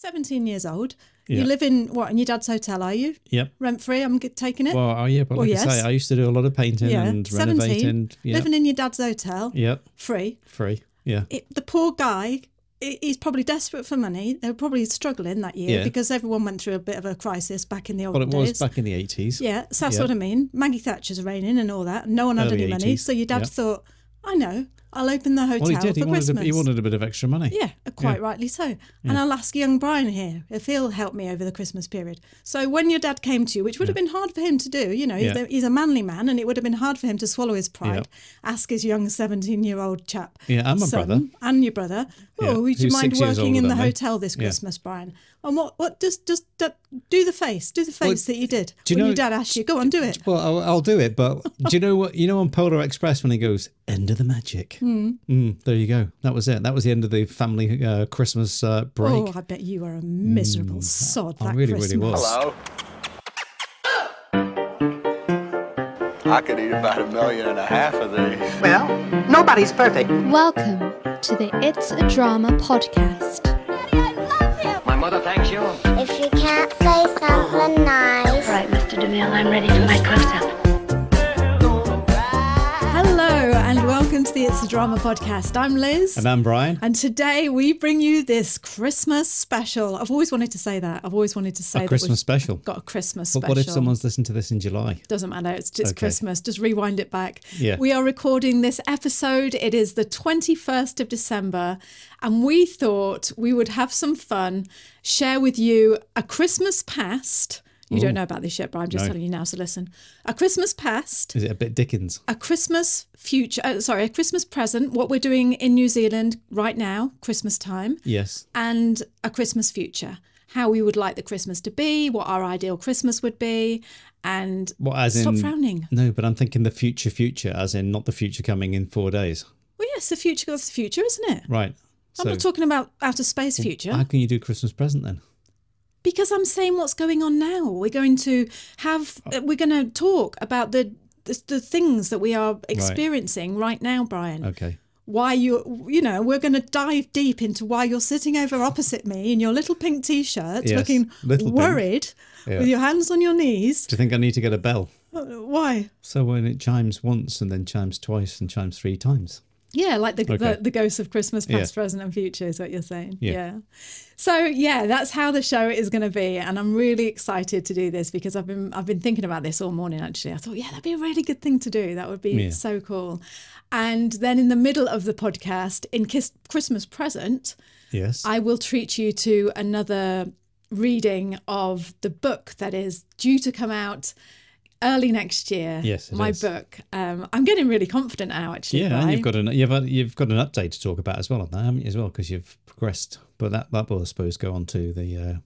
17 years old. Yeah. You live in, in your dad's hotel, are you? Yep. Rent-free, I'm taking it? Well, yeah, but like I say, I used to do a lot of painting and 17, renovating. Yeah. Living in your dad's hotel. Yep. Free. Yeah. The poor guy, he's probably desperate for money. They were probably struggling that year because everyone went through a bit of a crisis back in the old days. Well, it was back in the 80s. Yeah, so that's what I mean. Maggie Thatcher's reigning and all that. No one had any money. So your dad thought, I know, I'll open the hotel for Christmas. He wanted a bit of extra money. Yeah, quite rightly so. Yeah. And I'll ask young Brian here if he'll help me over the Christmas period. So when your dad came to you, which would have been hard for him to do, he's a manly man and it would have been hard for him to swallow his pride, ask his young 17-year-old chap. Yeah, and my brother. And your brother. Oh, would you mind working in the hotel this Christmas, Brian? And what just do the face that you did when your dad asked you. Go on, do it. Well, I'll do it, but do you know what? You know on Polar Express when he goes, end of the magic. There you go. That was it. That was the end of the family Christmas break. Oh, I bet you were a miserable sod that really, Christmas. really was. Hello. I could eat about 1.5 million of these. Well, nobody's perfect. Welcome to the It's a Drama podcast. Daddy, I love him. My mother thanks you. If you can't say something nice. All right, Mr. DeMille, I'm ready for my close-up. Hello and welcome to the It's a Drama podcast. I'm Liz. And I'm Brian. And today we bring you this Christmas special. I've always wanted to say that. A Christmas special. Got a Christmas special. But what if someone's listened to this in July? Doesn't matter. It's Christmas. Just rewind it back. Yeah. We are recording this episode. It is the 21st of December. And we thought we would have some fun, share with you a Christmas past. You don't know about this yet, but I'm just telling you now, so listen. A Christmas past. Is it a bit Dickens? A Christmas future, a Christmas present, what we're doing in New Zealand right now, Christmas time. Yes. And a Christmas future. How we would like the Christmas to be, what our ideal Christmas would be, and stop frowning. No, but I'm thinking the future, as in not the future coming in 4 days. Well, yes, the future, that's the future, isn't it? Right. I'm not talking about outer space future. How can you do Christmas present then? Because I'm saying what's going on now. We're going to talk about the things that we are experiencing right now, Brian. Okay. Why we're going to dive deep into why you're sitting over opposite me in your little pink t-shirt, looking worried, with your hands on your knees. Do you think I need to get a bell? Why? So when it chimes once and then chimes twice and chimes 3 times. Yeah, like the ghosts of Christmas, past, present and future is what you're saying. Yeah. So, that's how the show is going to be. And I'm really excited to do this because I've been thinking about this all morning, actually. I thought, that'd be a really good thing to do. That would be so cool. And then in the middle of the podcast, in Christmas present, I will treat you to another reading of the book that is due to come out early next year. Yes, my book. I'm getting really confident now, actually. Yeah, and you've got an update to talk about as well on that, haven't you? As well, because you've progressed. But that will, I suppose, go on to the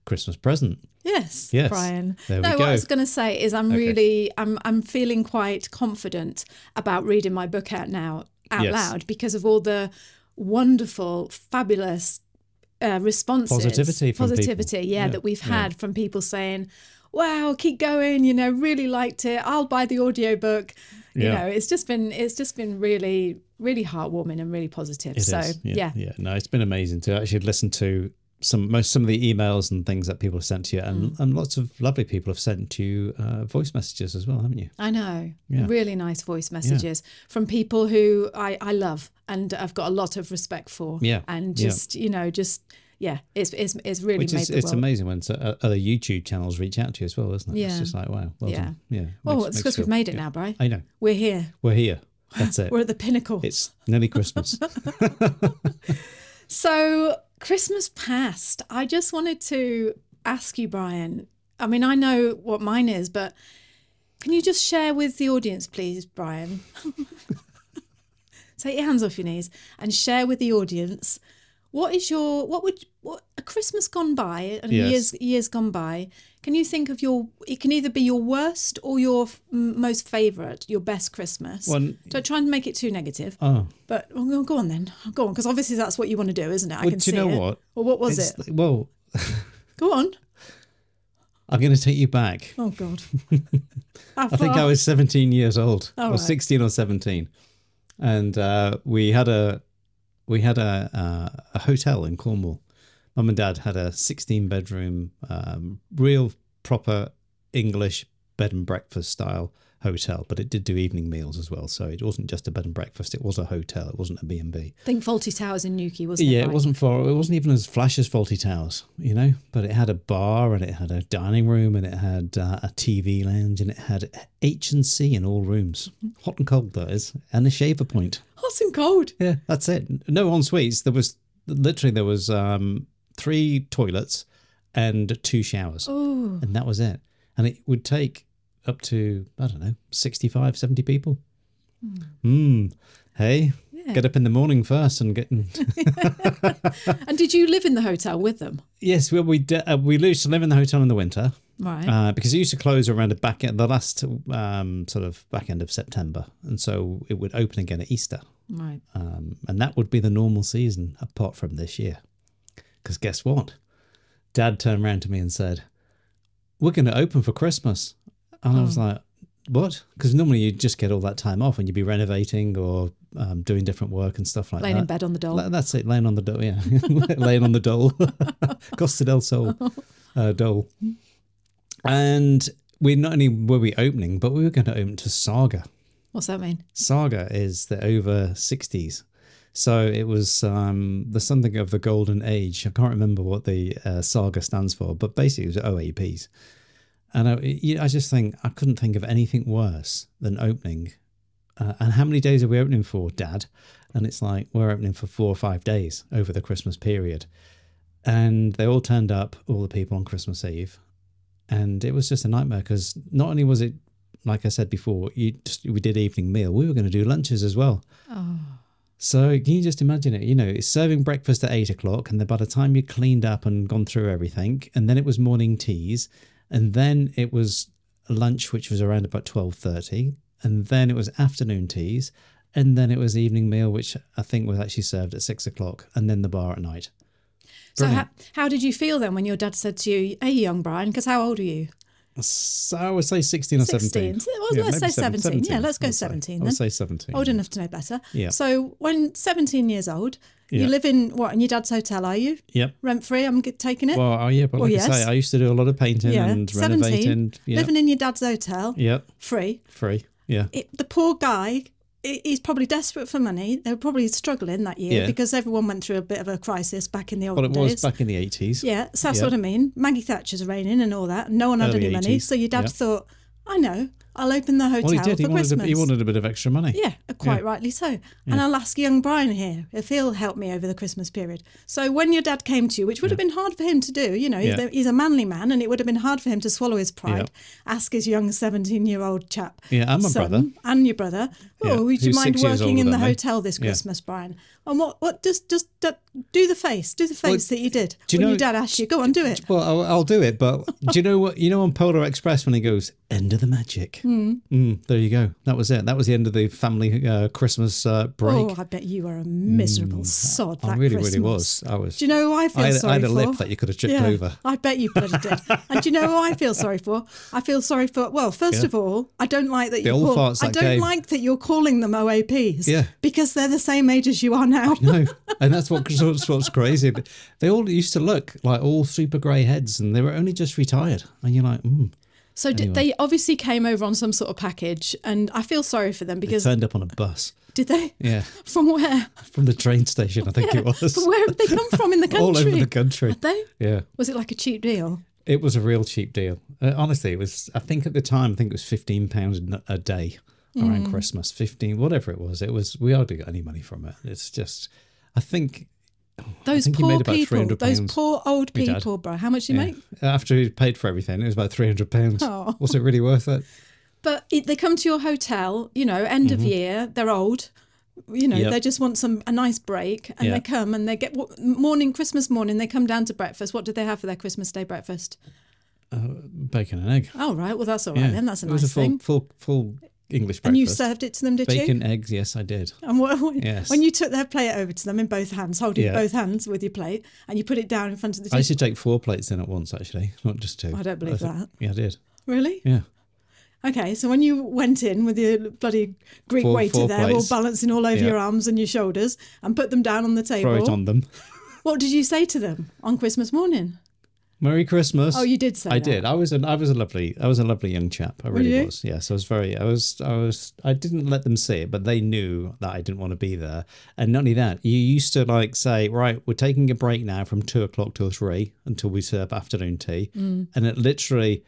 Christmas present. Yes, Brian. There we go. What I was going to say is I'm feeling quite confident about reading my book out loud because of all the wonderful, fabulous responses, positivity from people. That we've had from people saying, wow, keep going, really liked it. I'll buy the audiobook. It's just been really, really heartwarming and really positive. No, it's been amazing to actually listen to some of the emails and things that people have sent to you, and lots of lovely people have sent you voice messages as well, haven't you? I know. Really nice voice messages from people who I love and I've got a lot of respect for. And it's really made the world. It's amazing when other YouTube channels reach out to you as well, isn't it? It's just like, wow. Well done. Well, it's because we've made it now, Brian. I know. We're here. That's it. We're at the pinnacle. It's nearly Christmas. So, Christmas past. I just wanted to ask you, Brian. I mean, I know what mine is, but can you just share with the audience, please, Brian? Take your hands off your knees and share with the audience. What a Christmas gone by and years gone by? Can you think of it can either be your worst or your most favourite, your best Christmas? Don't try and make it too negative. Oh. But go on then. Go on, because obviously that's what you want to do, isn't it? I can see it. Do you know what? Well, what was it? Well. Go on. I'm going to take you back. Oh, God. I think I was 17 years old, or 16 or 17. And we had a hotel in Cornwall Mum and Dad had a 16-bedroom, real proper English bed and breakfast style hotel, but it did do evening meals as well. So it wasn't just a bed and breakfast; it was a hotel. It wasn't a B&B. Think Fawlty Towers in Newquay, wasn't it? Yeah, it wasn't even as flash as Fawlty Towers, you know. But it had a bar and it had a dining room and it had a TV lounge and it had H&C in all rooms, hot and cold that is, and a shaver point. Hot and cold. Yeah, that's it. No en suites. There was 3 toilets and 2 showers, and that was it. And it would take up to, I don't know, 65, 70 people. Hey, get up in the morning first and get... And did you live in the hotel with them? Yes, we used to live in the hotel in the winter. Right. Because it used to close around the last sort of back end of September. And so it would open again at Easter. Right. And that would be the normal season apart from this year. Because guess what? Dad turned around to me and said, "We're going to open for Christmas." And I was like, what? Because normally you'd just get all that time off and you'd be renovating or doing different work and stuff like that. Laying in bed on the dole. That's it, laying on the dole, yeah. Laying on the dole. Costa del Sol dole. And not only were we opening, but we were going to open to Saga. What's that mean? Saga is the over 60s. So it was the something of the golden age. I can't remember what the Saga stands for, but basically it was OAPs. And I just think I couldn't think of anything worse than opening. And how many days are we opening for, Dad? And it's like, we're opening for 4 or 5 days over the Christmas period. And they all turned up, all the people on Christmas Eve. And it was just a nightmare because not only was it, like I said before, we did evening meal, we were going to do lunches as well. Oh. So can you just imagine it? You know, it's serving breakfast at 8 o'clock. And then by the time you cleaned up and gone through everything, and then it was morning teas. And then it was lunch, which was around about 12:30. And then it was afternoon teas. And then it was evening meal, which I think was actually served at 6 o'clock. And then the bar at night. Brilliant. So how did you feel then when your dad said to you, "Hey, young Brian," because how old are you? So I would say 16 or 17. Well, let's say 17. Yeah, let's go 17 then. I would say 17. Old enough to know better. Yeah. So when 17 years old, you live in what? In your dad's hotel, are you? Yep. Rent free, I'm taking it? Well, yeah, but like I say, I used to do a lot of painting and 17, renovating. Yep. Living in your dad's hotel. Yep. Free. Yeah. The poor guy, he's probably desperate for money. They were probably struggling that year because everyone went through a bit of a crisis back in the old days. Well, it was back in the 80s. Yeah, so that's what I mean. Maggie Thatcher's reigning and all that. No one had any money. 80s. So your dad thought, I know, I'll open the hotel for Christmas. He wanted a bit of extra money. Yeah, quite rightly so. And I'll ask young Brian here if he'll help me over the Christmas period. So when your dad came to you, which would have been hard for him to do, you know, he's a manly man and it would have been hard for him to swallow his pride, ask his young 17-year-old chap. Yeah, and my brother. And your brother. Oh, would you mind working in the hotel this Yeah. Christmas, Brian? And what just do the face. Do the face that you did when your dad asked you. Go on, do it. Well, I'll do it, but do you know what? You know on Polar Express when he goes, "End of the magic." There you go. That was it. That was the end of the family Christmas break. Oh, I bet you were a miserable sod that I really, Christmas. really was. I was. Do you know who I feel sorry for? I had a lip that you could have tripped over. I bet you bloody did. And do you know who I feel sorry for? I feel sorry for, well, first of all, I don't like that like that you're calling them OAPs. Yeah. Because they're the same age as you are now. No, and that's what's crazy. But they all used to look like all super grey heads, and they were only just retired. And you're like, So anyway. They obviously came over on some sort of package, and I feel sorry for them because they turned up on a bus. Did they? Yeah. From where? From the train station, I think it was. But where have they come from in the country? All over the country. Had they? Yeah. Was it like a cheap deal? It was a real cheap deal. Honestly, it was. I think at the time, it was £15 a day around Christmas. 15, whatever it was. It was. We hardly got any money from it. It's just. I think poor people, those poor old people, bro. How much did you make? After he paid for everything, it was about £300. Oh. Was it really worth it? But they come to your hotel, you know, end of year, they're old, you know, they just want a nice break, and they come and they get Christmas morning, they come down to breakfast. What did they have for their Christmas Day breakfast? Bacon and egg. Oh, right. Well, that's all right then. That's a nice thing. It was a full English breakfast. And you served it to them, did you? Bacon, eggs, yes, I did. And yes. When you took their plate over to them in both hands, holding both hands with your plate, and you put it down in front of the TV. I used to take 4 plates in at once, actually, not just 2. I don't believe that. Yeah, I did. Really? Yeah. Okay, so when you went in with your bloody Greek waiter there, all balancing all over your arms and your shoulders, and put them down on the table. Throw it on them. What did you say to them on Christmas morning? Merry Christmas. Oh, you did say I that. did. I was a lovely young chap. I really was. Yes, I didn't let them see it, but they knew that I didn't want to be there. And not only that, you used to like say, right, we're taking a break now from 2:00 till 3 until we serve afternoon tea. And it literally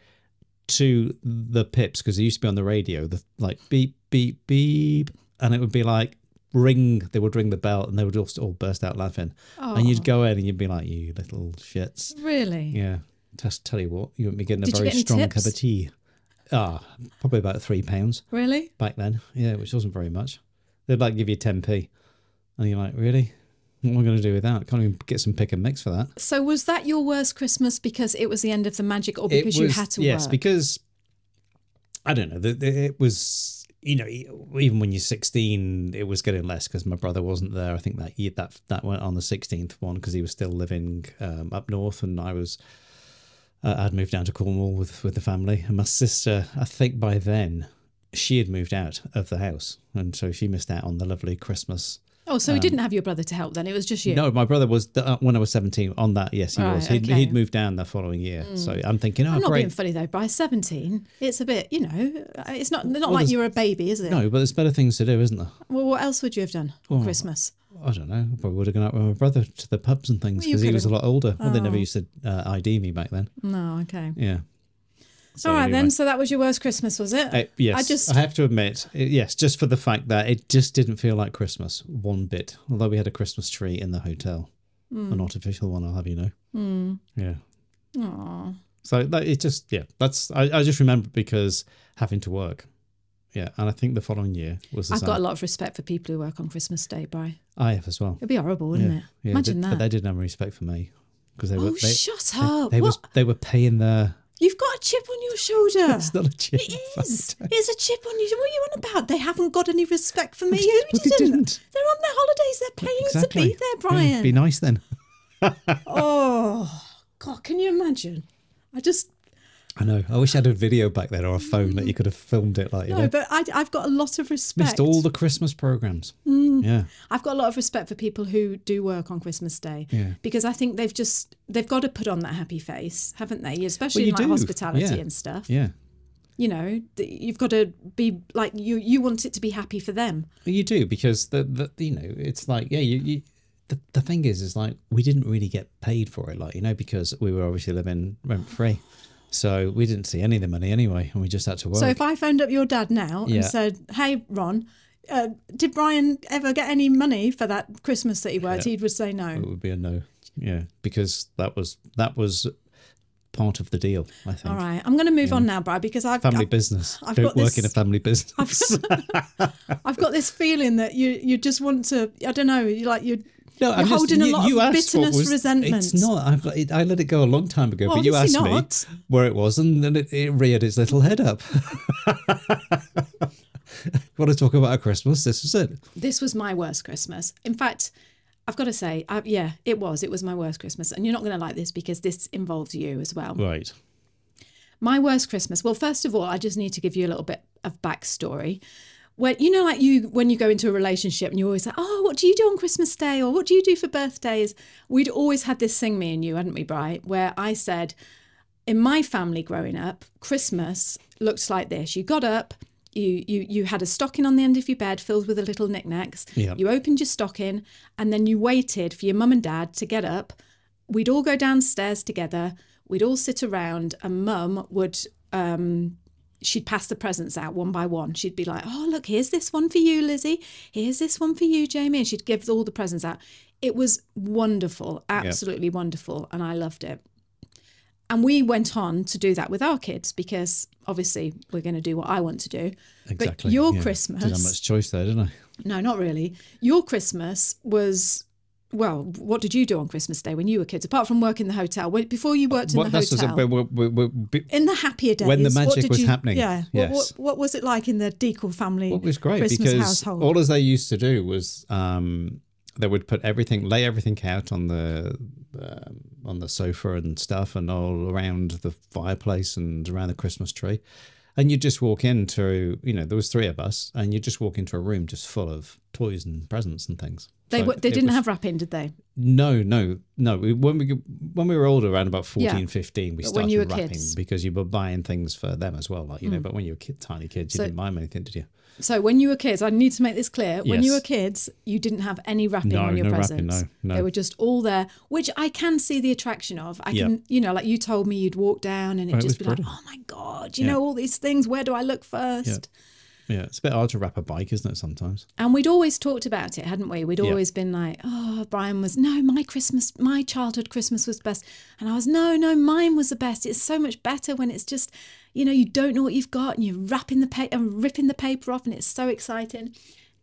to the pips, because it used to be on the radio, the like beep, beep, beep, and it would be like ring, they would ring the bell and they would just all burst out laughing. And you'd go in and you'd be like, you little shits. Really? Yeah. Just tell you what, you wouldn't be getting a Did you very get any strong tips? cup of tea. Probably about £3 Really? back then. Yeah, which wasn't very much. They'd like give you 10p. And you're like, really? What am I going to do with that? Can't even get some pick and mix for that. So was that your worst Christmas because it was the end of the magic or because you had to work? Yes, because, I don't know, it was... You know, even when you're 16, it was getting less because my brother wasn't there. I think that year, that went on the 16th one because he was still living up north, and I'd moved down to Cornwall with the family. And my sister, I think by then, she had moved out of the house, and so she missed out on the lovely Christmas. Oh, so you didn't have your brother to help then? It was just you? No, my brother was, when I was 17, on that, yes, he was. Okay. He'd moved down the following year. So I'm thinking, I'm not great. being funny though. By 17, it's a bit, it's not like you're a baby, is it? No, but there's better things to do, isn't there? Well, what else would you have done on Christmas? I don't know. I probably would have gone out with my brother to the pubs and things Well, you because he was a could've- lot older. Well, they never used to ID me back then. No, okay. Yeah. So All right anyway. then. So that was your worst Christmas, was it? Yes, I have to admit, yes, just for the fact that it just didn't feel like Christmas one bit. Although we had a Christmas tree in the hotel, an artificial one, I'll have you know. Yeah. Aww. So it just, that's I just remember because having to work. Yeah, and I think the following year was the I've same. got a lot of respect for people who work on Christmas Day, Bri. I have as well. It'd be horrible, wouldn't it? Yeah, Imagine that. But they didn't have any respect for me because they were. Shut up! They were paying their. You've got a chip on your shoulder. It's not a chip. It is. It's a chip on you. What are you on about? They haven't got any respect for me. But they didn't. They're on their holidays. They're paying Exactly. to be there, Brian. Yeah, be nice then. Oh, God, can you imagine? I know. I wish I had a video back then or a phone that you could have filmed it like. No, but I've got a lot of respect. Missed all the Christmas programs. Yeah. I've got a lot of respect for people who do work on Christmas Day because I think they've got to put on that happy face, haven't they? Especially in like hospitality and stuff. Yeah. You know, you've got to be like you want it to be happy for them. Well, you do because the it's like the thing is like we didn't really get paid for it, like because we were obviously living rent free. So we didn't see any of the money anyway, and we just had to work. So if I phoned up your dad now and said, "Hey, Ron, did Brian ever get any money for that Christmas that he worked?" He would say no. It would be a no. Yeah, because that was part of the deal, I think. All right, I'm going to move on now, Brad, because I've business. I've Don't got work this, in a family business. I've got this feeling that you just want to. I don't know. You're holding a lot of bitterness, resentment. It's not. I let it go a long time ago, but you asked me where it was, and then it reared its little head up. Want to talk about a Christmas? This was it. This was my worst Christmas. In fact, I've got to say, it was my worst Christmas. And you're not going to like this because this involves you as well. Right. My worst Christmas. Well, first of all, I just need to give you a little bit of backstory. When when you go into a relationship and you always say, "Oh, what do you do on Christmas Day?" or "What do you do for birthdays?" We'd always had this thing, me and you, hadn't we, Bright? Where I said, in my family growing up, Christmas looked like this. You got up, you had a stocking on the end of your bed filled with the little knickknacks. Yep. You opened your stocking, and then you waited for your mum and dad to get up. We'd all go downstairs together. We'd all sit around, and Mum would. She'd pass the presents out one by one. She'd be like, "Oh, look, here's this one for you, Lizzie. Here's this one for you, Jamie." And she'd give all the presents out. It was wonderful, absolutely wonderful. And I loved it. And we went on to do that with our kids because obviously we're going to do what I want to do. Exactly. But your Christmas... Didn't have much choice there, didn't I? No, not really. Your Christmas was... Well, what did you do on Christmas Day when you were kids, apart from work in the hotel? Before you worked in the hotel, in the happier days, when the magic was happening. Yeah. Yes. What was it like in the Deacle family? Well, it was great Christmas because household? all as they used to do was they would lay everything out on the sofa and stuff, and all around the fireplace and around the Christmas tree. And you just walk into, there was 3 of us, and you just walk into a room just full of toys and presents and things. They didn't have wrapping, did they? No. When we were older, around about 14, 15, we started wrapping kids. Because you were buying things for them as well. Like, you know, but when you were tiny kids, you didn't buy them anything, did you? So when you were kids, I need to make this clear. When you were kids, you didn't have any wrapping on your presents. Wrapping, no. They were just all there, which I can see the attraction of. I can, you know, like you told me, you'd walk down and it'd just be pretty. Like, oh my God, you know, all these things. Where do I look first? Yeah, it's a bit hard to wrap a bike, isn't it, sometimes? And we'd always talked about it, hadn't we? We'd always been like, oh, Brian was, no, my childhood Christmas was best. And I was, no, mine was the best. It's so much better when it's just, you know, you don't know what you've got and you're wrapping the paper and ripping the paper off and it's so exciting.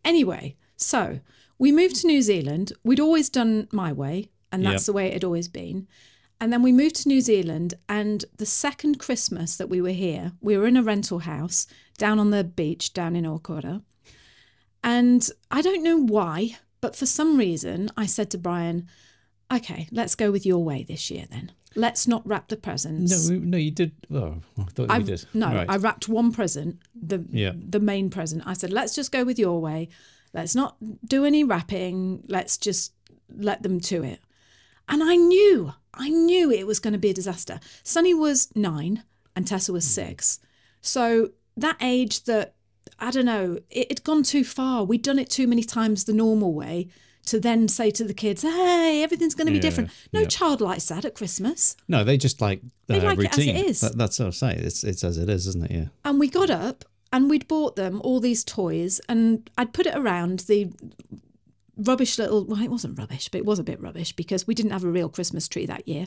Anyway, so we moved to New Zealand. We'd always done my way and that's the way it had always been. And then we moved to New Zealand, and the second Christmas that we were here, we were in a rental house down on the beach down in Auckland. And I don't know why, but for some reason I said to Brian, okay, let's go with your way this year then. Let's not wrap the presents. No, you did. Oh, I thought you did. No, right. I wrapped one present, the main present. I said, let's just go with your way. Let's not do any wrapping. Let's just let them to it. And I knew it was going to be a disaster. Sonny was 9 and Tessa was 6. So that age that, I don't know, it had gone too far. We'd done it too many times the normal way to then say to the kids, hey, everything's going to be different. No child likes that at Christmas. No, they just like routine. It as it is. That's what I say. It's as it is, isn't it? Yeah. And we got up and we'd bought them all these toys and I'd put it around the rubbish little, well, it wasn't rubbish, but it was a bit rubbish because we didn't have a real Christmas tree that year.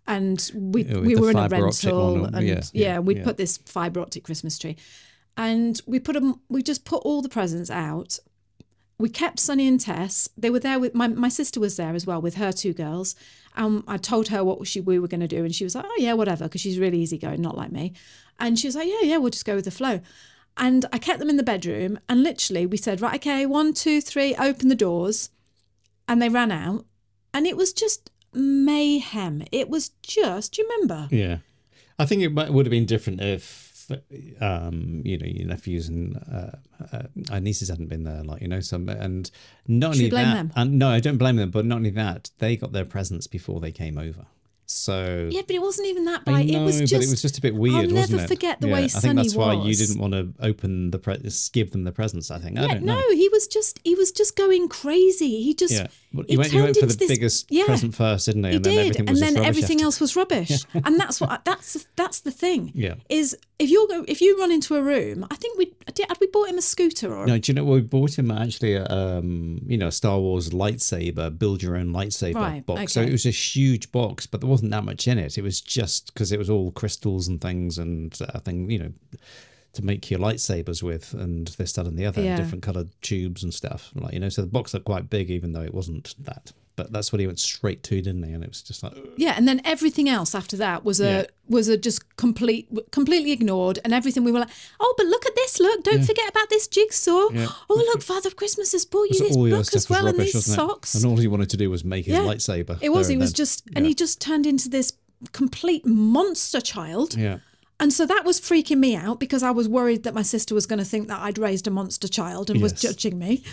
And we were in a rental and we'd put this fibre optic Christmas tree and we just put all the presents out. We kept Sonny and Tess. They were there with, my sister was there as well with her 2 girls. I told her what we were going to do and she was like, oh yeah, whatever, because she's really easygoing, not like me. And she was like, yeah, we'll just go with the flow. And I kept them in the bedroom and literally we said, right, okay, 1, 2, 3, open the doors. And they ran out and it was just mayhem. It was just, do you remember? Yeah. I think it would have been different if, you know, your nephews and our nieces hadn't been there, like, you know, and not only that, and no, I don't blame them, but not only that, they got their presents before they came over. So yeah, but it wasn't even that bad. It was just a bit weird. I'll wasn't never it? forget the way Sonny was. I think that's why you didn't want to open give them the presents. I think. I don't know. No, he was just going crazy. He just he went for the biggest present first, didn't he? He did, and then everything else was rubbish. And that's the thing. Yeah. Is if you run into a room, I think had we bought him a scooter or? No, do you know what we bought him actually? You know, a Star Wars lightsaber, build your own lightsaber box. Okay. So it was a huge box, but there wasn't that much in it. It was just because it was all crystals and things, and I think, you know, to make your lightsabers with, and this, that, and the other, different coloured tubes and stuff. Like, you know, so the box looked quite big, even though it wasn't that. But that's what he went straight to, didn't he? And it was just like, yeah. And then everything else after that was a just completely ignored, and everything we were like, oh, but look at this! Look, don't forget about this jigsaw. Yeah. Oh, look, Father Christmas has bought you this book as well, and these socks. And all he wanted to do was make his lightsaber. It was. He was just, and he just turned into this complete monster child. Yeah. And so that was freaking me out because I was worried that my sister was going to think that I'd raised a monster child and was judging me.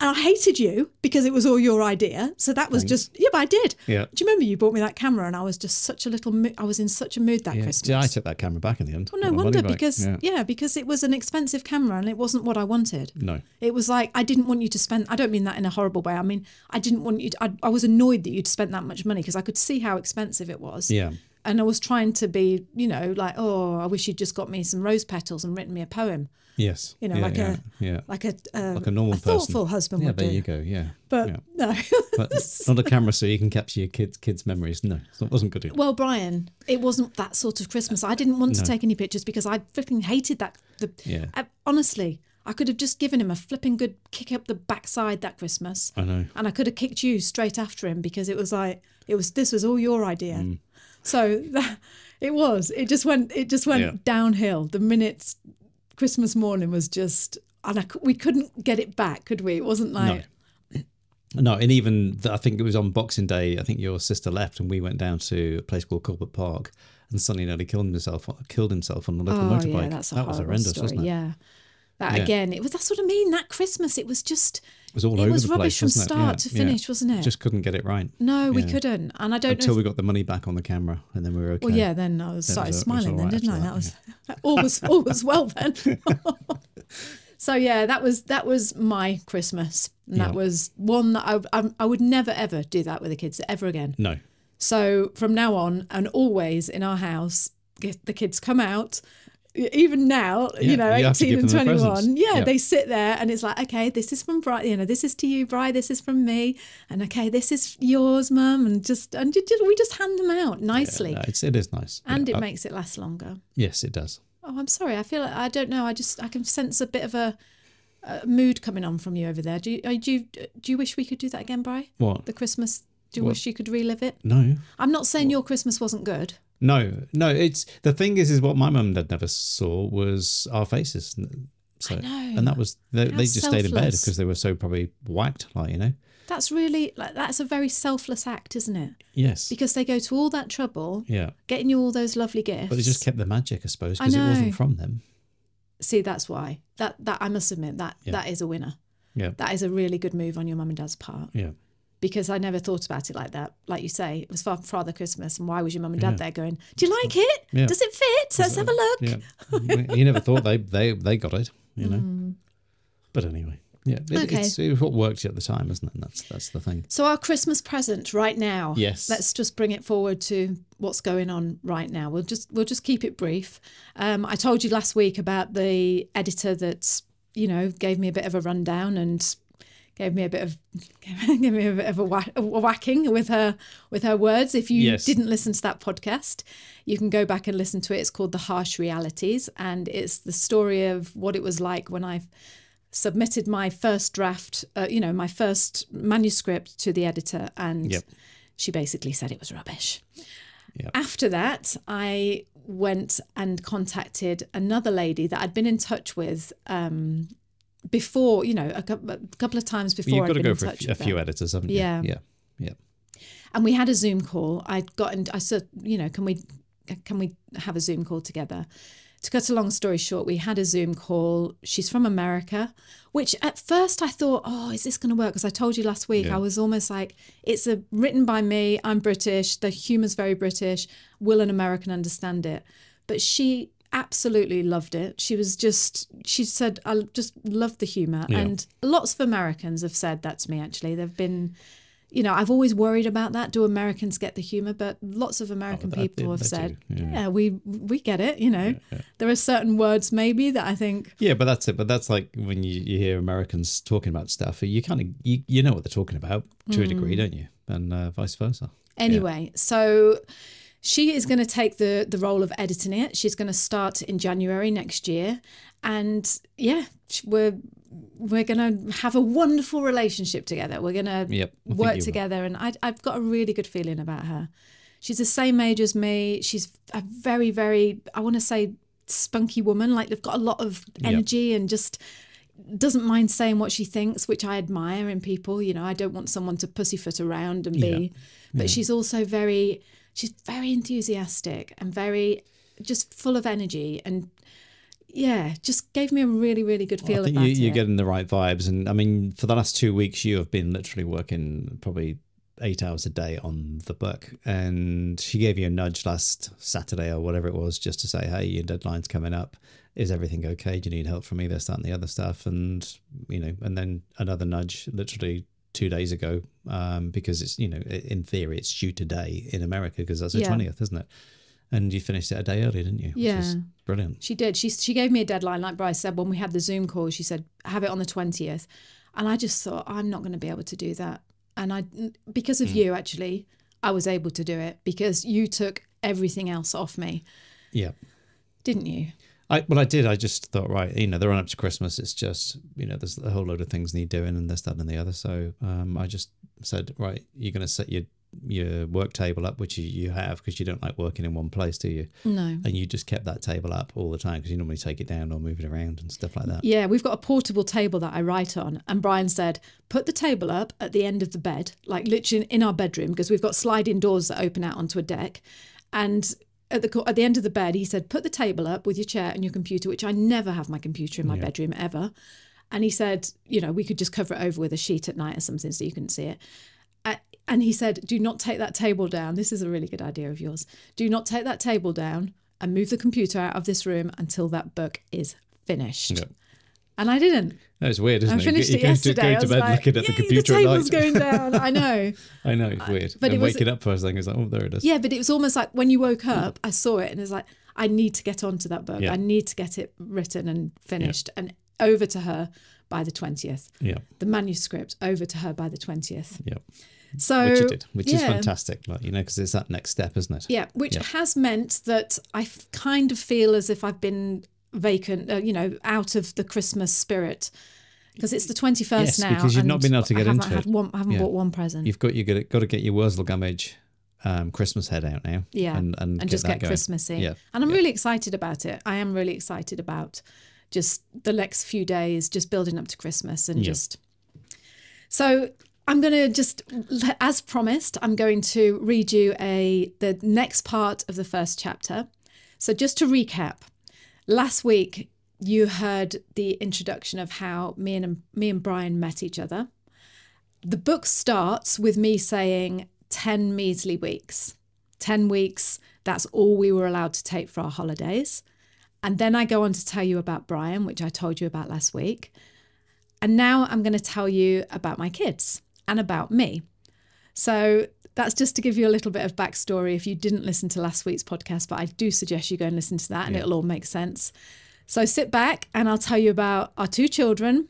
And I hated you because it was all your idea. So that was but I did. Yeah. Do you remember you bought me that camera and I was just I was in such a mood that Christmas. Yeah, I took that camera back in the end. Well, no wonder because because it was an expensive camera and it wasn't what I wanted. No. It was like, I didn't want you to spend, I don't mean that in a horrible way. I mean, I didn't want you to, I was annoyed that you'd spent that much money because I could see how expensive it was. Yeah. And I was trying to be, you know, like, oh, I wish you'd just got me some rose petals and written me a poem. Yes. You know, like a normal thoughtful husband would do. Yeah, there you go. Yeah. But no. But not a camera so you can capture your kids' memories. No, it wasn't good. Well, Brian, it wasn't that sort of Christmas. I didn't want to take any pictures because I freaking hated that. Honestly, I could have just given him a flipping good kick up the backside that Christmas. I know. And I could have kicked you straight after him because it was like, this was all your idea. So it just went downhill. The minute Christmas morning was just, and we couldn't get it back, could we? It wasn't like... No, and even, I think it was on Boxing Day, I think your sister left and we went down to a place called Corbett Park and Sonny nearly killed himself on the little motorbike. Yeah, that was horrendous, story. wasn't it? Yeah. Again, that's what I mean. That Christmas, it was just It was all over the place. It was rubbish from start to finish, wasn't it? Just couldn't get it right. No, we couldn't. And I don't know. Until we got the money back on the camera, and then we were okay. Well, yeah, then I started smiling then, didn't I? That was all was well then. So yeah, that was my Christmas. And that was one that I would never ever do that with the kids ever again. No. So from now on, and always in our house, the kids come out. Even now, 18 and 21, they sit there and it's like, okay, this is from Bri, this is to you, Bri, this is from me, and okay, this is yours, Mum, and we just hand them out nicely. Yeah, it is nice, and it makes it last longer. Yes, it does. Oh, I'm sorry. I feel like, I don't know. I can sense a bit of a mood coming on from you over there. Do you wish we could do that again, Bri? What? The Christmas? Do you wish you could relive it? No. I'm not saying your Christmas wasn't good. No. It's the thing is what my mum and dad never saw was our faces. So, I know. And that was they just stayed in bed selfless. because they were so probably whacked, That's really that's a very selfless act, isn't it? Yes. Because they go to all that trouble, getting you all those lovely gifts. But it just kept the magic, I suppose, because it wasn't from them. See, that's why. That I must admit that is a winner. Yeah. That is a really good move on your mum and dad's part. Yeah. Because I never thought about it like that. Like you say, it was Father Christmas, and why was your mum and dad there going, do you like it? Yeah. Does it fit? Let's have a look. Yeah. You never thought they got it, But anyway, it's what worked at the time, isn't it? That's the thing. So our Christmas present right now. Yes. Let's just bring it forward to what's going on right now. We'll just keep it brief. I told you last week about the editor that gave me a bit of a rundown and gave me a bit of a whacking with her words. If you didn't listen to that podcast, you can go back and listen to it. It's called The Harsh Realities, and it's the story of what it was like when I submitted my first draft, my first manuscript to the editor, and she basically said it was rubbish. Yep. After that, I went and contacted another lady that I'd been in touch with before, a couple of times before. You've got to go for a few editors, haven't you? Yeah. And we had a Zoom call. I said, can we have a Zoom call together? To cut a long story short, we had a Zoom call. She's from America, which at first I thought, is this going to work? Because I told you last week, I was almost like, it's written by me. I'm British. The humour's very British. Will an American understand it? But she absolutely loved it. She said, I just love the humour. Yeah. And lots of Americans have said that to me, actually. They've been, I've always worried about that. Do Americans get the humour? But lots of American people have said, we get it, There are certain words maybe that I think. Yeah, but that's it. But that's like when you hear Americans talking about stuff, you kind of, you know what they're talking about to a degree, don't you? And vice versa. Anyway, so she is going to take the role of editing it. She's going to start in January next year. And we're going to have a wonderful relationship together. We're going to work together. And I've got a really good feeling about her. She's the same age as me. She's a very, very, I want to say, spunky woman. Like, they've got a lot of energy and just doesn't mind saying what she thinks, which I admire in people. I don't want someone to pussyfoot around and be. But she's also she's very enthusiastic and very just full of energy, and just gave me a really, really good feel about it. You're getting the right vibes. And I mean, for the last 2 weeks, you have been literally working probably 8 hours a day on the book. And she gave you a nudge last Saturday or whatever it was, just to say, hey, your deadline's coming up. Is everything okay? Do you need help from me? This, that, and the other stuff. And, and then another nudge literally 2 days ago, because it's, in theory, it's due today in America because that's the 20th, isn't it? And you finished it a day early, didn't you? Yeah. Which is brilliant. She did. She gave me a deadline, like Bryce said, when we had the Zoom call. She said, have it on the 20th. And I just thought, I'm not going to be able to do that. And because of you, actually, I was able to do it because you took everything else off me. Yeah. Didn't you? I did. I just thought, right, the run up to Christmas, it's just, there's a whole load of things need doing and this, that, and the other. So I just said, right, you're going to set your work table up, which you have because you don't like working in one place, do you? No. And you just kept that table up all the time because you normally take it down or move it around and stuff like that. Yeah, we've got a portable table that I write on, and Brian said, put the table up at the end of the bed, like literally in our bedroom, because we've got sliding doors that open out onto a deck. And at the end of the bed, he said, put the table up with your chair and your computer, which I never have my computer in my bedroom ever. And he said, we could just cover it over with a sheet at night or something so you couldn't see it. And he said, do not take that table down. This is a really good idea of yours. Do not take that table down and move the computer out of this room until that book is finished. Yep. And I didn't. That was weird, isn't it? I finished it yesterday. Going to bed looking at the computer at night. The table's going down. I know. I know, it's weird. But waking up first thing is like, oh, there it is. Yeah, but it was almost like when you woke up, I saw it and it was like, I need to get onto that book. Yeah. I need to get it written and finished and over to her by the 20th. Yeah. The manuscript over to her by the 20th. Yeah. So, which you did, which is fantastic, because it's that next step, isn't it? Yeah, which has meant that I kind of feel as if I've been vacant, out of the Christmas spirit, because it's the 21st now. Because you've not been able to get into it. I haven't bought one present. You've got to get your Wurzel Gummidge Christmas head out now. Yeah, and just get Christmassy. Yeah. And I'm really excited about it. I am really excited about just the next few days, just building up to Christmas and just... So I'm going to just, as promised, I'm going to read you the next part of the first chapter. So just to recap, last week you heard the introduction of how me and Brian met each other. The book starts with me saying 10 measly weeks. 10 weeks, that's all we were allowed to take for our holidays. And then I go on to tell you about Brian, which I told you about last week. And now I'm going to tell you about my kids and about me. So that's just to give you a little bit of backstory if you didn't listen to last week's podcast, but I do suggest you go and listen to that and it'll all make sense. So sit back and I'll tell you about our 2 children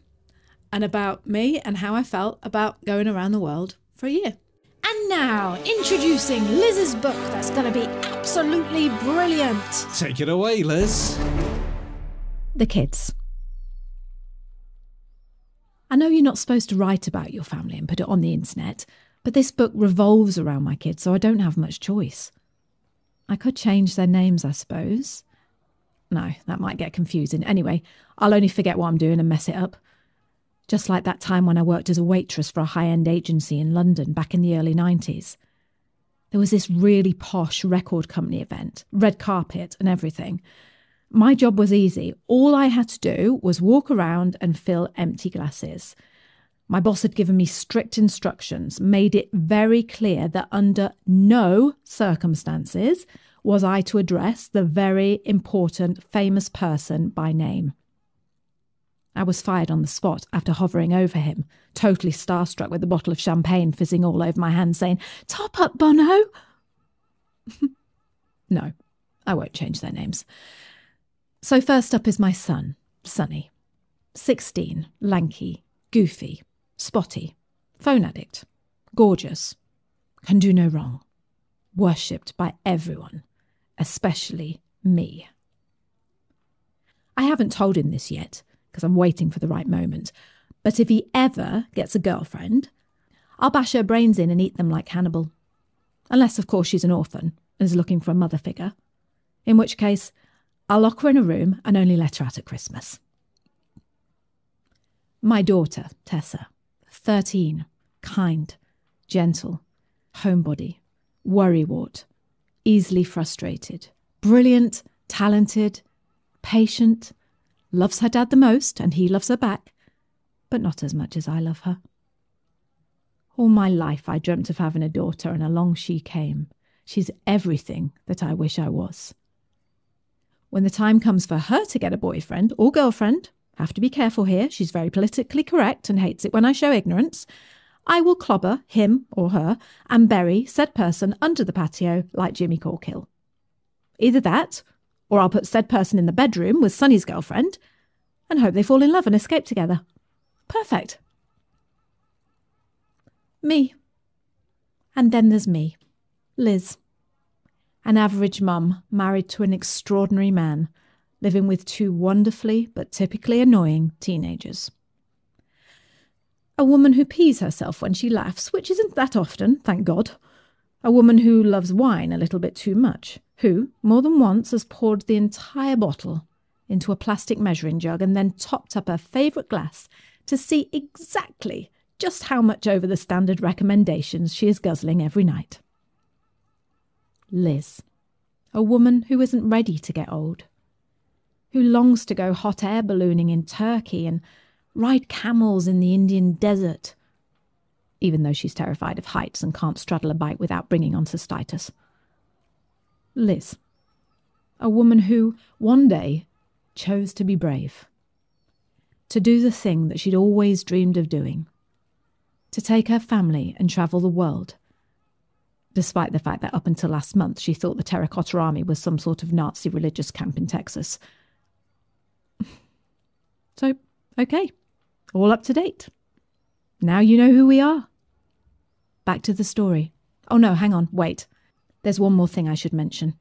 and about me and how I felt about going around the world for a year. And now, introducing Liz's book that's going to be absolutely brilliant. Take it away, Liz. The Kids. I know you're not supposed to write about your family and put it on the internet, but this book revolves around my kids, so I don't have much choice. I could change their names, I suppose. No, that might get confusing. Anyway, I'll only forget what I'm doing and mess it up. Just like that time when I worked as a waitress for a high-end agency in London back in the early 90s. There was this really posh record company event, red carpet and everything. My job was easy. All I had to do was walk around and fill empty glasses. My boss had given me strict instructions, made it very clear that under no circumstances was I to address the very important famous person by name. I was fired on the spot after hovering over him, totally starstruck with a bottle of champagne fizzing all over my hand, saying, "Top up, Bono!" No, I won't change their names. So first up is my son, Sonny. 16, lanky, goofy, spotty, phone addict, gorgeous, can do no wrong, worshipped by everyone, especially me. I haven't told him this yet, because I'm waiting for the right moment, but if he ever gets a girlfriend, I'll bash her brains in and eat them like Hannibal. Unless, of course, she's an orphan and is looking for a mother figure, in which case I'll lock her in a room and only let her out at Christmas. My daughter, Tessa, 13, kind, gentle, homebody, worrywart, easily frustrated, brilliant, talented, patient, loves her dad the most and he loves her back, but not as much as I love her. All my life I dreamt of having a daughter and along she came. She's everything that I wish I was. When the time comes for her to get a boyfriend or girlfriend, have to be careful here, she's very politically correct and hates it when I show ignorance, I will clobber him or her and bury said person under the patio like Jimmy Corkill. Either that, or I'll put said person in the bedroom with Sonny's girlfriend and hope they fall in love and escape together. Perfect. Me. And then there's me, Liz. An average mum married to an extraordinary man, living with 2 wonderfully but typically annoying teenagers. A woman who pees herself when she laughs, which isn't that often, thank God. A woman who loves wine a little bit too much, who, more than once, has poured the entire bottle into a plastic measuring jug and then topped up her favourite glass to see exactly just how much over the standard recommendations she is guzzling every night. Liz, a woman who isn't ready to get old, who longs to go hot air ballooning in Turkey and ride camels in the Indian desert, even though she's terrified of heights and can't straddle a bike without bringing on cystitis. Liz, a woman who one day chose to be brave, to do the thing that she'd always dreamed of doing, to take her family and travel the world, despite the fact that up until last month she thought the Terracotta Army was some sort of Nazi religious camp in Texas. So, okay, all up to date. Now you know who we are. Back to the story. Oh no, hang on, wait. There's one more thing I should mention.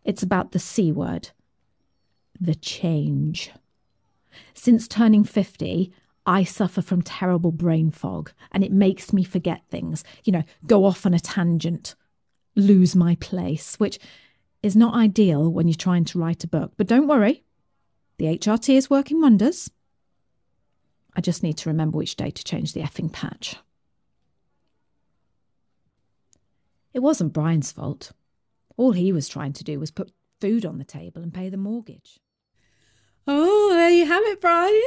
It's about the C word. The change. Since turning 50, I suffer from terrible brain fog, and it makes me forget things. Go off on a tangent, lose my place, which is not ideal when you're trying to write a book. But don't worry, the HRT is working wonders. I just need to remember which day to change the effing patch. It wasn't Brian's fault. All he was trying to do was put food on the table and pay the mortgage. Oh, there you have it, Brian.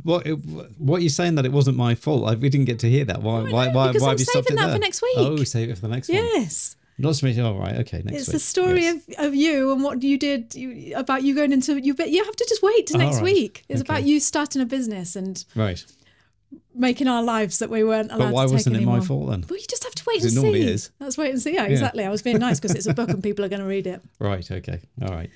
What are you saying, that it wasn't my fault? We didn't get to hear that. Why have you stopped it there? For next week. Oh, save it for the next one. Yes. Not to me. Oh, right. Okay. Next week. It's the story of you and what you did about you going into you. But you have to just wait till next week. It's about you starting a business and making our lives that we weren't allowed to take anymore. But why wasn't it my fault then? Well, you just have to wait and see. It normally is. Let's wait and see. Yeah, exactly. I was being nice because it's a book and people are going to read it. Right. Okay. All right.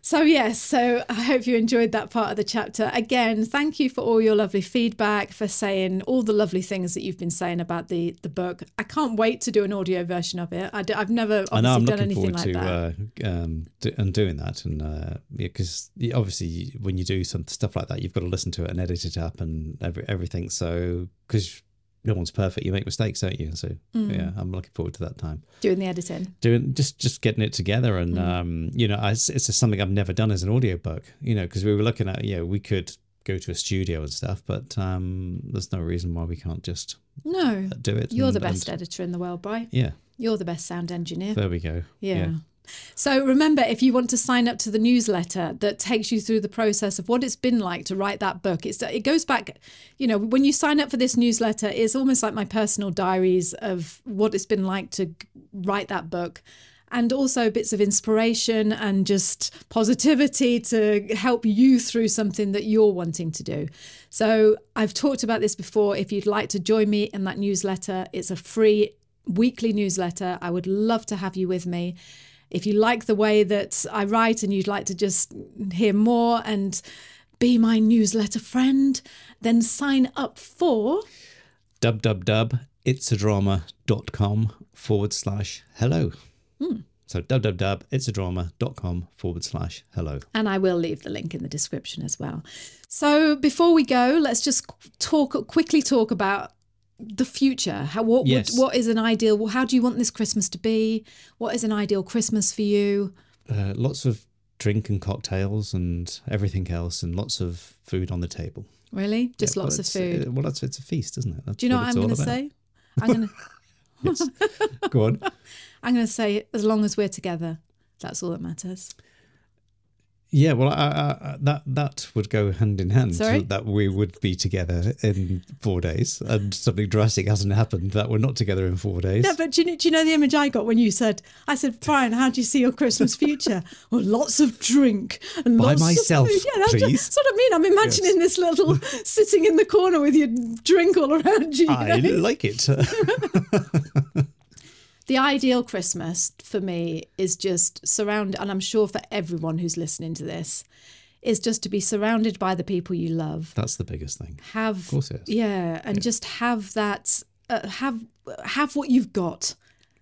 So yes, I hope you enjoyed that part of the chapter. Again, thank you for all your lovely feedback, for saying all the lovely things that you've been saying about the book. I can't wait to do an audio version of it. I've never obviously done anything like that. I'm looking forward to doing that, and because obviously when you do some stuff like that, you've got to listen to it and edit it up and everything. So because no one's perfect, you make mistakes, don't you? So yeah, I'm looking forward to that time. Doing the editing. Just getting it together, and it's just something I've never done as an audiobook, because we were looking at, we could go to a studio and stuff, but there's no reason why we can't just do it. You're the best editor in the world, Bri. Yeah. You're the best sound engineer. There we go. Yeah. So remember, if you want to sign up to the newsletter that takes you through the process of what it's been like to write that book, it goes back, when you sign up for this newsletter, it's almost like my personal diaries of what it's been like to write that book, and also bits of inspiration and just positivity to help you through something that you're wanting to do. So I've talked about this before. If you'd like to join me in that newsletter, it's a free weekly newsletter. I would love to have you with me. If you like the way that I write and you'd like to just hear more and be my newsletter friend, then sign up for www.itsadrama.com/hello. So www.itsadrama.com/hello. And I will leave the link in the description as well. So before we go, let's just quickly talk about the future. What is an ideal? How do you want this Christmas to be? What is an ideal Christmas for you? Lots of drink and cocktails and everything else, and lots of food on the table. Really? Just lots of food? Well, it's a feast, isn't it? Do you know what I'm going to say? I'm going to... Yes. Go on. I'm going to say, as long as we're together, that's all that matters. Yeah, well, that would go hand in hand. Sorry? That we would be together in 4 days, and something drastic hasn't happened, that we're not together in 4 days. Yeah, but do you know the image I got when you said, Brian, how do you see your Christmas future? Well, lots of drink and by lots myself, of food. Yeah, please. That's what I mean. I'm imagining this little sitting in the corner with your drink all around you. I like it. The ideal Christmas for me is just surrounded, and I'm sure for everyone who's listening to this, is just to be surrounded by the people you love. That's the biggest thing. Of course it is. Yeah, and just have that, have what you've got.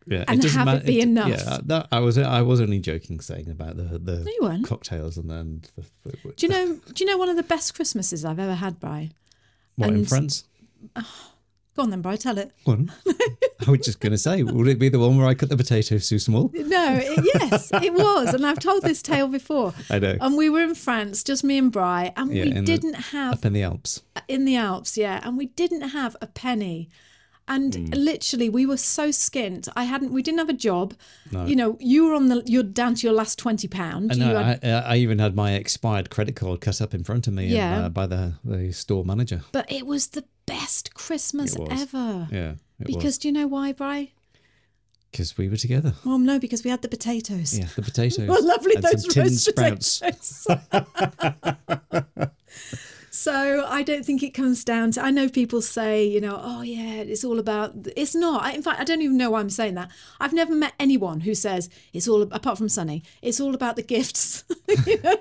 Yeah, and have it be enough. Yeah, I was only joking, saying about the cocktails and then the food. Do you know one of the best Christmases I've ever had, Bri? In France? Go on then, Bri, tell it. Go on. I was just going to say, would it be the one where I cut the potatoes too small? No, yes, it was. And I've told this tale before. I know. And we were in France, just me and Bri, and up in the Alps. In the Alps, yeah. And we didn't have a penny. And literally, we were so skint. We didn't have a job. No. You know, you're down to your last £20. I know. I even had my expired credit card cut up in front of me by the store manager. But it was the best Christmas ever. Yeah. Because do you know why, Bri? Because we were together. Well, no, because we had the potatoes. Yeah, the potatoes. Well, lovely, and those some tinned roast sprouts. potatoes. So I don't think it comes down to, I know people say, you know, oh yeah, it's all about, it's not. In fact, I don't even know why I'm saying that. I've never met anyone who says it's all, apart from Sunny, it's all about the gifts. You know,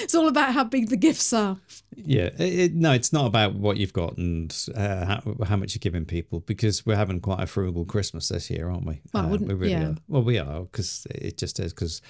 it's all about how big the gifts are. Yeah, no, it's not about what you've got and how much you're giving people, because we're having quite a frugal Christmas this year, aren't we? Well, we really are. Well, we are, because it just is, because,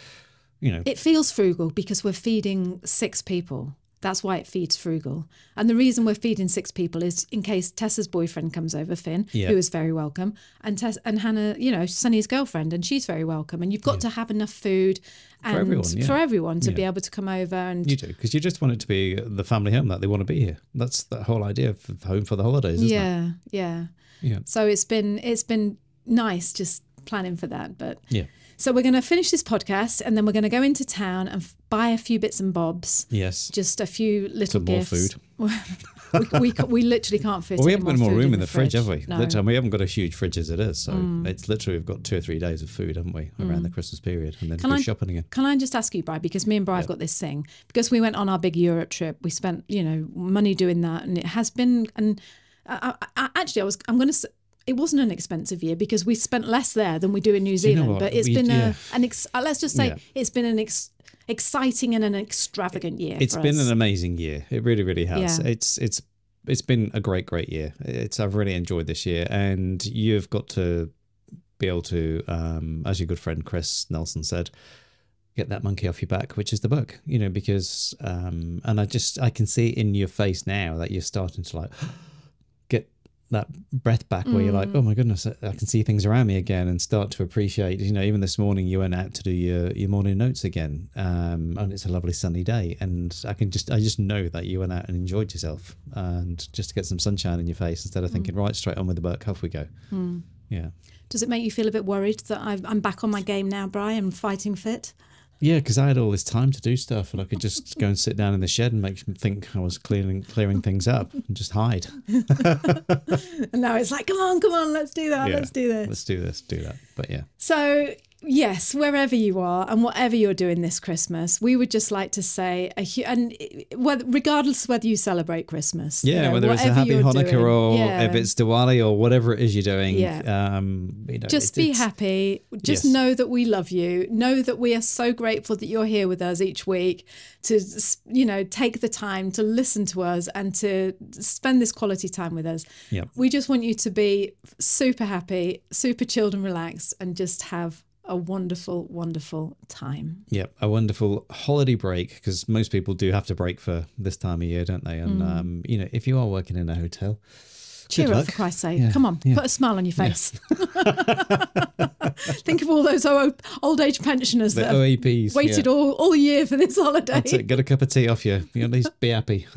you know. It feels frugal because we're feeding 6 people. That's why it feeds frugal. And the reason we're feeding 6 people is in case Tessa's boyfriend comes over, Finn, who is very welcome, and Hannah, you know, Sunny's girlfriend, and she's very welcome. And you've got to have enough food for everyone to be able to come over. And you do, because you just want it to be the family home that they want to be here. That's the whole idea of home for the holidays, isn't it? Yeah. Yeah. So it's been nice just planning for that. But yeah. So we're going to finish this podcast, and then we're going to go into town and buy a few bits and bobs. Yes. Just a few little gifts. More food. we literally can't fit. Well, we haven't got more room in the fridge, have we? No. Literally, we haven't got a huge fridge as it is, so it's literally we've got 2 or 3 days of food, haven't we, around the Christmas period, and then go shopping again. Can I just ask you, Bri, because me and Bri have got this thing, because we went on our big Europe trip, we spent money doing that, and it has been, and it wasn't an expensive year because we spent less there than we do in New Zealand, but it's been let's just say it's been an exciting and an extravagant year. It's been an amazing year. It really, really has. Yeah. It's been a great year. I've really enjoyed this year, and you've got to be able to, as your good friend Chris Nelson said, get that monkey off your back, which is the book. You know, because and I can see in your face now that you're starting to get that breath back where you're like, oh my goodness, I can see things around me again, and start to appreciate, you know, even this morning you went out to do your morning notes again, and it's a lovely sunny day, and I just know that you went out and enjoyed yourself, and just to get some sunshine in your face instead of thinking, right, straight on with the book, off we go. Yeah. Does it make you feel a bit worried that I'm back on my game now, Bri, and fighting fit? Yeah, because I had all this time to do stuff, and I could just go and sit down in the shed and make me think I was clearing things up and just hide. And now it's like, come on, let's do that. Yeah, let's do this. Let's do this, do that. But yeah. So yes, wherever you are and whatever you're doing this Christmas, we would just like to say, regardless of whether you celebrate Christmas, whether it's a happy Hanukkah or if it's Diwali or whatever it is you're doing, just be happy. Just know that we love you. Know that we are so grateful that you're here with us each week to, take the time to listen to us and to spend this quality time with us. Yep. We just want you to be super happy, super chilled and relaxed, and just have a wonderful, wonderful time. Yeah, a wonderful holiday break, because most people do have to break for this time of year, don't they? And, if you are working in a hotel, cheer up, for Christ's sake. Yeah, come on, put a smile on your face. Yeah. Think of all those old age pensioners that OAPs, have waited all year for this holiday. That's it. Get a cup of tea off you. You at least be happy.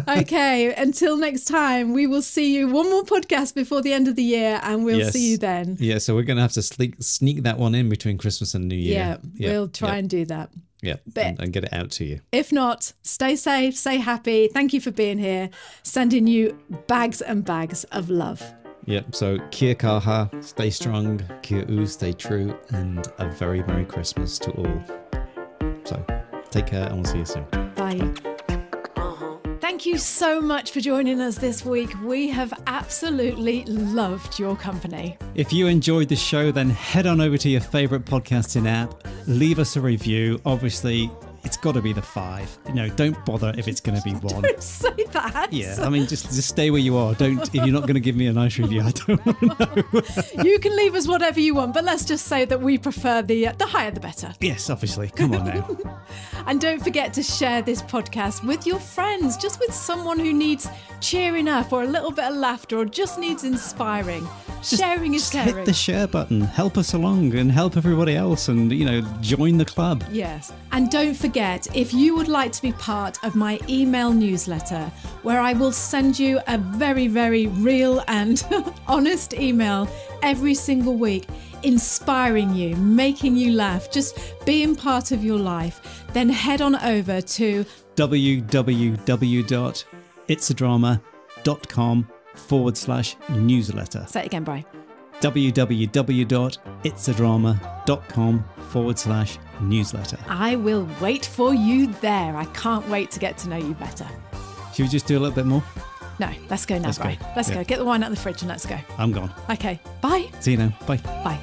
Okay, until next time, we will see you one more podcast before the end of the year, and we'll see you then. Yeah, so we're going to have to sneak that one in between Christmas and New Year. Yeah, we'll try and do that. Yeah, and get it out to you. If not, stay safe, stay happy. Thank you for being here. Sending you bags and bags of love. Yep, so kia kaha, stay strong, kia u, stay true, and a very Merry Christmas to all. So take care, and we'll see you soon. Bye. Thank you so much for joining us this week. We have absolutely loved your company. If you enjoyed the show, then head on over to your favourite podcasting app, leave us a review. Obviously, it's got to be the 5. Don't bother if it's going to be 1. Don't say that. Yeah, I mean, just stay where you are. If you're not going to give me a nice review, I don't want to know. You can leave us whatever you want, but let's just say that we prefer the higher the better. Yes, obviously. Come on now. And don't forget to share this podcast with your friends, just with someone who needs cheering up or a little bit of laughter or just needs inspiring. Sharing is caring. Hit the share button. Help us along and help everybody else and, join the club. Yes. And don't forget, if you would like to be part of my email newsletter, where I will send you a very, very real and honest email every single week, inspiring you, making you laugh, just being part of your life, then head on over to www.itsadrama.com/newsletter. Say it again, Bri. www.itsadrama.com/newsletter. I will wait for you there. I can't wait to get to know you better. Should we just do a little bit more? No, let's go now, Bri. Let's go. Get the wine out of the fridge and let's go. I'm gone. Okay, bye. See you now. Bye. Bye.